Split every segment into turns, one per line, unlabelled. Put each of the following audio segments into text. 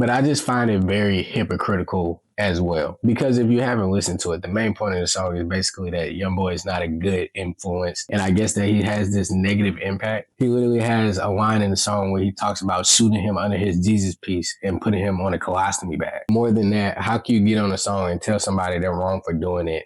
But I just find it very hypocritical as well. Because if you haven't listened to it, the main point of the song is basically that Youngboy is not a good influence. And I guess that he has this negative impact. He literally has a line in the song where he talks about shooting him under his Jesus piece and putting him on a colostomy bag. More than that, how can you get on a song and tell somebody they're wrong for doing it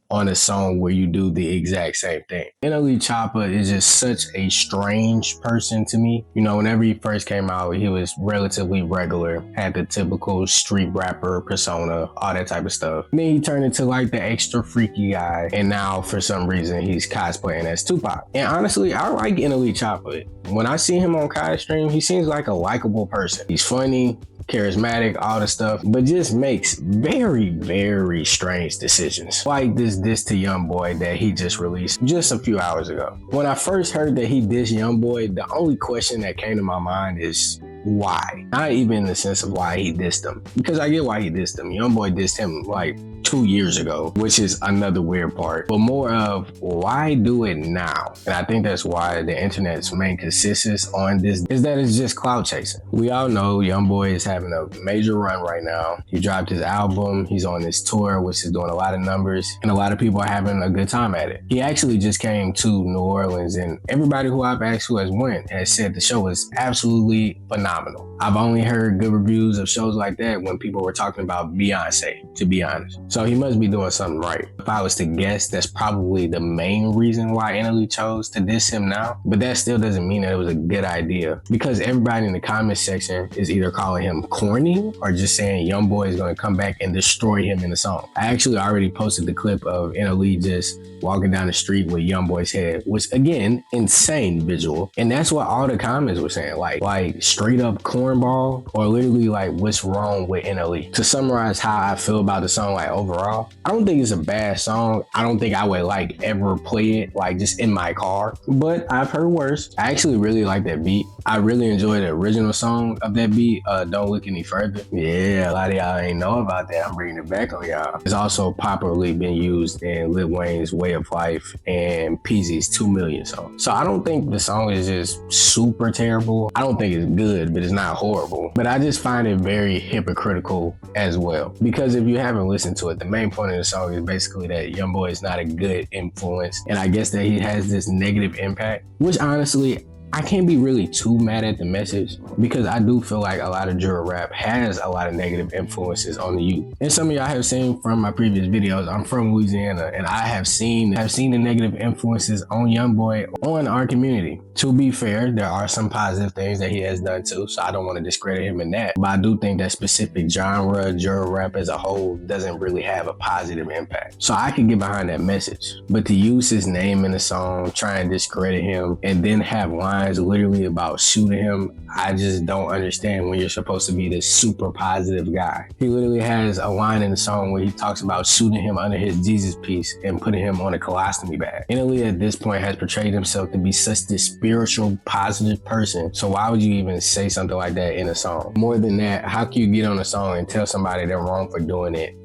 on a song where you do the exact same thing? Ouuwee Chopper is just such a strange person to me. You know, whenever he first came out, he was relatively regular, had the typical street rapper persona, all that type of stuff. And then he turned into like the extra freaky guy, and now for some reason he's cosplaying as Tupac. And honestly, I like Ouuwee Chopper. When I see him on Kai Stream, he seems like a likable person. He's funny, charismatic, all the stuff, but just makes very, very strange decisions. Like this diss to Youngboy that he just released just a few hours ago. When I first heard that he dissed Youngboy, the only question that came to my mind is why? Not even in the sense of why he dissed him, because I get why he dissed him. Youngboy dissed him like 2 years ago, which is another weird part, but more of why do it now? And I think that's why the internet's main consensus on this is that it's just clout chasing. We all know Youngboy is having a major run right now. He dropped his album, he's on this tour, which is doing a lot of numbers, and a lot of people are having a good time at it. He actually just came to New Orleans, and everybody who I've asked who has went has said the show was absolutely phenomenal. I've only heard good reviews of shows like that when people were talking about Beyonce, to be honest. So he must be doing something right. If I was to guess, that's probably the main reason why Ouuwee chose to diss him now. But that still doesn't mean that it was a good idea, because everybody in the comment section is either calling him corny or just saying Youngboy is going to come back and destroy him in the song. I actually already posted the clip of Ouuwee just walking down the street with Youngboy's head, which again, insane visual. And that's what all the comments were saying, like straight up cornball, or literally like what's wrong with Ouuwee. To summarize how I feel about the song, like overall, I don't think it's a bad song. I don't think I would like ever play it like just in my car, but I've heard worse. I actually really like that beat. I really enjoy the original song of that beat, Don't Look Any Further. Yeah, a lot of y'all ain't know about that. I'm bringing it back on y'all. It's also popularly been used in Lil Wayne's Way of Life and Peasy's 2 Million song. So I don't think the song is just super terrible. I don't think it's good, but it's not horrible. But I just find it very hypocritical as well. Because if you haven't listened to it, the main point of the song is basically that Youngboy is not a good influence. And I guess that he has this negative impact, which honestly, I can't be really too mad at the message, because I do feel like a lot of drill rap has a lot of negative influences on the youth. And some of y'all have seen from my previous videos, I'm from Louisiana, and I have seen the negative influences on Youngboy on our community. To be fair, there are some positive things that he has done too, so I don't want to discredit him in that. But I do think that specific genre, drill rap as a whole, doesn't really have a positive impact. So I can get behind that message. But to use his name in the song, try and discredit him, and then have lines literally about shooting him, I just don't understand when you're supposed to be this super positive guy. He literally has a line in the song where he talks about shooting him under his Jesus piece and putting him on a colostomy bag. Ouuwee at this point has portrayed himself to be such this spiritual, positive person. So why would you even say something like that in a song? More than that, how can you get on a song and tell somebody they're wrong for doing it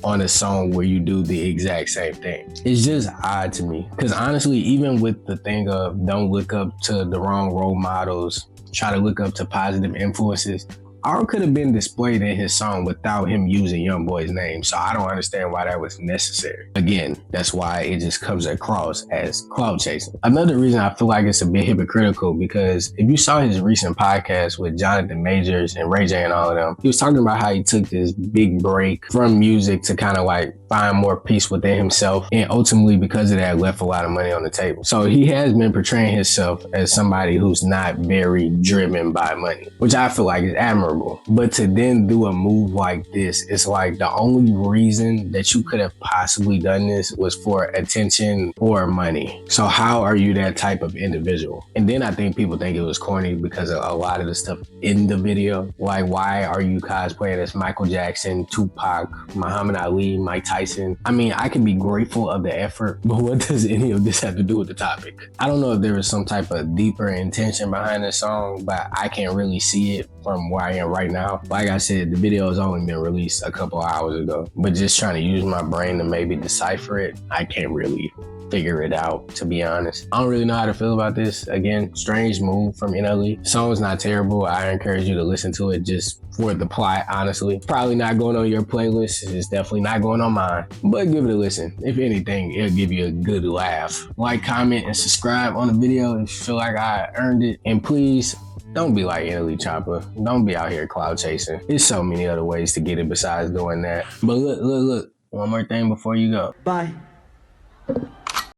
on a song where you do the exact same thing? It's just odd to me, because honestly, even with the thing of don't look up to the wrong role models, try to look up to positive influences, all could have been displayed in his song without him using Youngboy's name. So I don't understand why that was necessary. Again, that's why it just comes across as clout chasing. Another reason I feel like it's a bit hypocritical, because if you saw his recent podcast with Jonathan Majors and Ray J and all of them, he was talking about how he took this big break from music to kind of like find more peace within himself, and ultimately because of that left a lot of money on the table. So he has been portraying himself as somebody who's not very driven by money, which I feel like is admirable. But to then do a move like this, it's like the only reason that you could have possibly done this was for attention or money. So how are you that type of individual? And then I think people think it was corny because of a lot of the stuff in the video. Like, why are you cosplaying as Michael Jackson, Tupac, Muhammad Ali, Mike Tyson? I mean, I can be grateful of the effort, but what does any of this have to do with the topic? I don't know if there was some type of deeper intention behind this song, but I can't really see it from where I am right now. Like I said, the video has only been released a couple hours ago, but just trying to use my brain to maybe decipher it, I can't really figure it out, to be honest. I don't really know how to feel about this. Again, strange move from NLE. Song's not terrible. I encourage you to listen to it just for the plot, honestly. Probably not going on your playlist. It's definitely not going on mine. But give it a listen. If anything, it'll give you a good laugh. Like, comment, and subscribe on the video if you feel like I earned it. And please, don't be like NLE Chopper. Don't be out here cloud chasing. There's so many other ways to get it besides doing that. But look. One more thing before you go.
Bye.